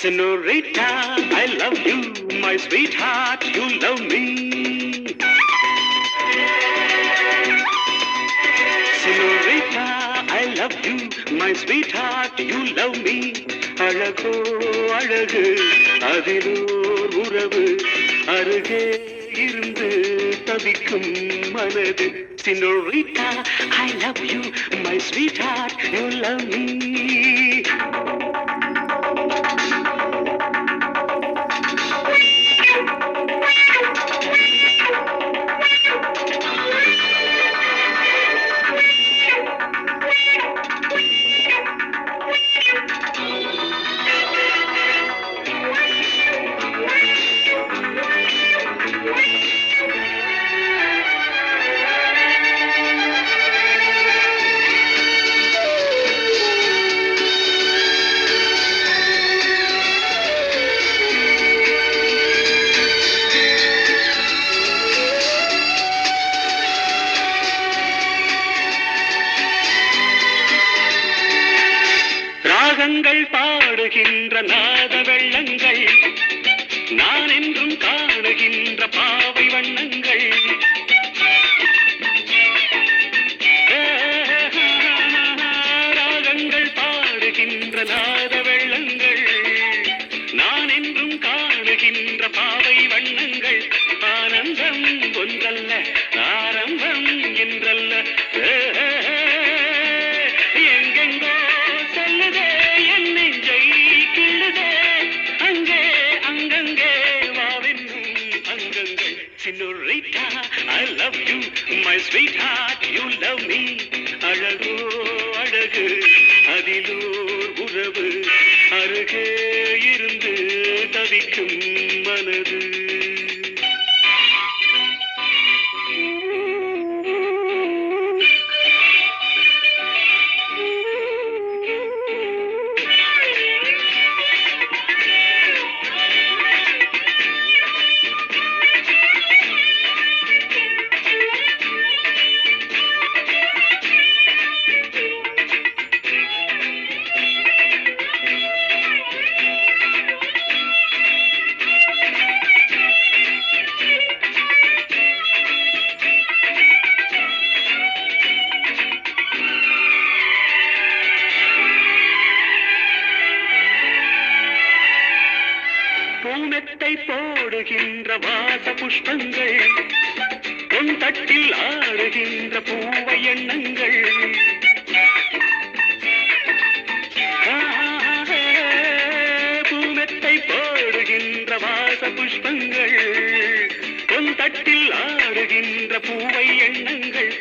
Senorita, I love you, my sweetheart, you love me. Senorita, I love you, my sweetheart, you love me. அழகோ அழகு அதிலோர் உறவு அருகே இருந்து தவிக்கும் மனது. Senorita, I love you, my sweetheart, you love me. ராகங்கள் பாடுகின்ற நாத வெள்ளங்கள் நான் என்றும் காணுகின்ற பாவை வண்ணங்கள். ராகங்கள் பாடுகின்ற நாத வெள்ளங்கள் நான் என்றும் காணுகின்ற பாவை வண்ணங்கள். ஆனந்தம் ஒன்றல்ல ஆரம்பம் என்றல்ல எங்கெங்கோ செல்லுதே என் நெஞ்சை கிள்ளுதே அங்கே அங்கங்கே வாவென்னும் அங்கங்கள். Senorita, I love you, my sweetheart, you love me. அழகோ அழகு அதிலோர் உறவு அருகே இருந்து தவிக்கும் மனது. பூமெத்தை போடுகின்ற வாச புஷ்பங்கள் பொன் தட்டில் ஆடுகின்ற பூவை எண்ணங்கள். பூமெத்தை போடுகின்ற வாச புஷ்பங்கள் பொன் தட்டில் ஆடுகின்ற பூவை எண்ணங்கள்.